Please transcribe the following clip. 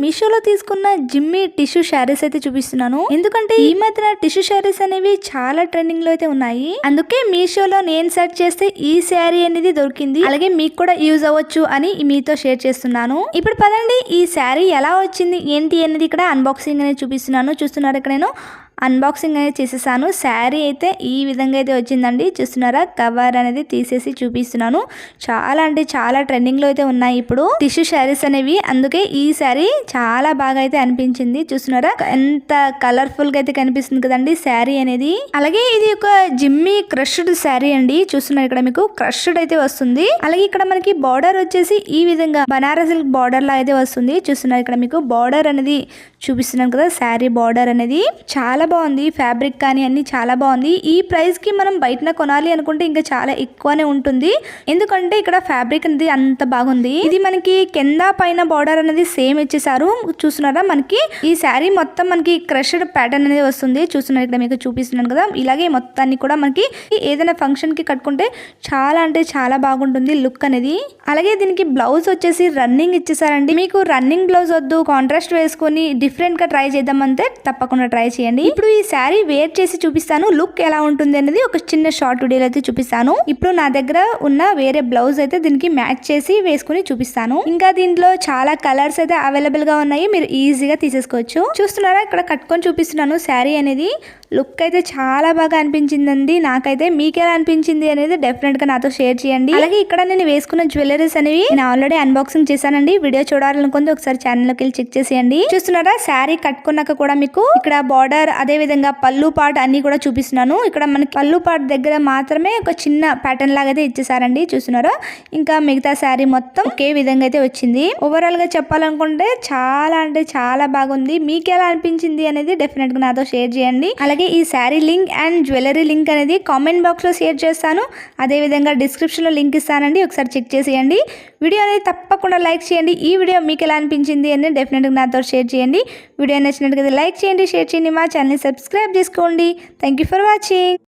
మీషోలో తీసుకున్న జిమ్మి టిష్యూ శారీస్ అయితే చూపిస్తున్నాను. ఎందుకంటే ఈ మధ్యన టిష్యూ శారీస్ అనేవి చాలా ట్రెండింగ్ లో అయితే ఉన్నాయి. అందుకే మీషోలో నేను సెర్చ్ చేస్తే ఈ శారీ అనేది దొరికింది. అలాగే మీకు కూడా యూజ్ అవ్వచ్చు అని మీతో షేర్ చేస్తున్నాను. ఇప్పుడు పదండి ఈ శారీ ఎలా వచ్చింది ఏంటి అనేది ఇక్కడ అన్బాక్సింగ్ అనేది చూపిస్తున్నాను. చూస్తున్నారు ఇక్కడ నేను అన్బాక్సింగ్ అనేది చేసేసాను. శారీ అయితే ఈ విధంగా అయితే వచ్చిందండి. చూస్తున్నారా, కవర్ అనేది తీసేసి చూపిస్తున్నాను. చాలా అంటే చాలా ట్రెండింగ్ లో అయితే ఉన్నాయి ఇప్పుడు టిష్యూ శారీస్ అనేవి. అందుకే ఈ శారీ చాలా బాగా అయితే అనిపించింది. చూస్తున్నారా ఎంత కలర్ఫుల్ గా అయితే కనిపిస్తుంది కదండి శారీ అనేది. అలాగే ఇది ఒక జిమ్మి క్రష్డ్ శారీ అండి. చూస్తున్నారు ఇక్కడ మీకు క్రష్డ్ అయితే వస్తుంది. అలాగే ఇక్కడ మనకి బార్డర్ వచ్చేసి ఈ విధంగా బనారస్ సిల్క్ బార్డర్ లా అయితే వస్తుంది. చూస్తున్నారు ఇక్కడ మీకు బార్డర్ అనేది చూపిస్తున్నాను కదా, శారీ బార్డర్ అనేది చాలా బాగుంది. ఫ్యాబ్రిక్ కానీ అన్ని చాలా బాగుంది. ఈ ప్రైస్ కి మనం బయటన కొనాలి అనుకుంటే ఇంకా చాలా ఎక్కువనే ఉంటుంది. ఎందుకంటే ఇక్కడ ఫ్యాబ్రిక్ అనేది అంత బాగుంది. ఇది మనకి కింద పైన బార్డర్ అనేది సేమ్ ఇచ్చేసారు. చూస్తున్నారా, మనకి ఈ శారీ మొత్తం మనకి క్రష్డ్ ప్యాటర్న్ అనేది వస్తుంది. చూస్తున్నారు ఇక్కడ మీకు చూపిస్తున్నాను కదా. ఇలాగే మొత్తాన్ని కూడా మనకి ఏదైనా ఫంక్షన్ కి కట్టుకుంటే చాలా అంటే చాలా బాగుంటుంది లుక్ అనేది. అలాగే దీనికి బ్లౌజ్ వచ్చేసి రన్నింగ్ ఇచ్చేసారండి. మీకు రన్నింగ్ బ్లౌజ్ వద్దు, కాంట్రాస్ట్ వేసుకొని డిఫరెంట్ గా ట్రై చేద్దామంటే తప్పకుండా ట్రై చేయండి. ఇప్పుడు ఈ శారీ వేర్ చేసి చూపిస్తాను. లుక్ ఎలా ఉంటుంది అనేది ఒక చిన్న షార్ట్ వీడియోలో అయితే చూపిస్తాను. ఇప్పుడు నా దగ్గర ఉన్న వేరే బ్లౌజ్ అయితే దీనికి మ్యాచ్ చేసి వేసుకుని చూపిస్తాను. ఇంకా దీంట్లో చాలా కలర్స్ అయితే అవైలబుల్ గా ఉన్నాయి. మీరు ఈజీగా తీసేసుకోవచ్చు. చూస్తున్నారా, ఇక్కడ కట్టుకొని చూపిస్తున్నాను. శారీ అనేది లుక్ అయితే చాలా బాగా అనిపించిందండి నాకైతే. మీకు ఎలా అనిపించింది అనేది డెఫినెట్ గా నాతో షేర్ చేయండి. అలాగే ఇక్కడ నేను వేసుకున్న జ్యువెలరీస్ అనేవి నేను ఆల్రెడీ అన్బాక్సింగ్ చేశానండి. వీడియో చూడాలనుకుంటే ఒకసారి ఛానల్ లోకి వెళ్ళి చెక్ చేసేయండి. చూస్తున్నారా, శారీ కట్టుకున్నాక కూడా మీకు ఇక్కడ బార్డర్ అదే విధంగా పళ్ళు పార్ట్ అన్ని కూడా చూపిస్తున్నాను. ఇక్కడ మనకి పళ్ళు పార్ట్ దగ్గర మాత్రమే ఒక చిన్న ప్యాటర్న్ లాగా అయితే ఇచ్చేసారండి. చూస్తున్నారా, ఇంకా మిగతా శారీ మొత్తం ఒకే విధంగా అయితే వచ్చింది. ఓవరాల్ గా చెప్పాలనుకుంటే చాలా అంటే చాలా బాగుంది. మీకు ఎలా అనిపించింది అనేది డెఫినెట్ గా నాతో షేర్ చేయండి. అలాగే ఈ sari link and jewellery link అనేది కామెంట్ బాక్స్ లో షేర్ చేస్తాను. అదే విధంగా డిస్క్రిప్షన్ లో లింక్ ఇస్తానండి, ఒకసారి చెక్ చేసేయండి. వీడియో అనేది తప్పకుండా లైక్ చేయండి. ఈ వీడియో మీకు ఎలా అనిపించింది అనేది డెఫినెట్ గా నాతో షేర్ చేయండి. వీడియో నచ్చినట్లయితే లైక్ చేయండి, షేర్ చేయండి, మా ఛానల్ ని సబ్స్క్రైబ్ చేసుకోండి. Thank you for watching.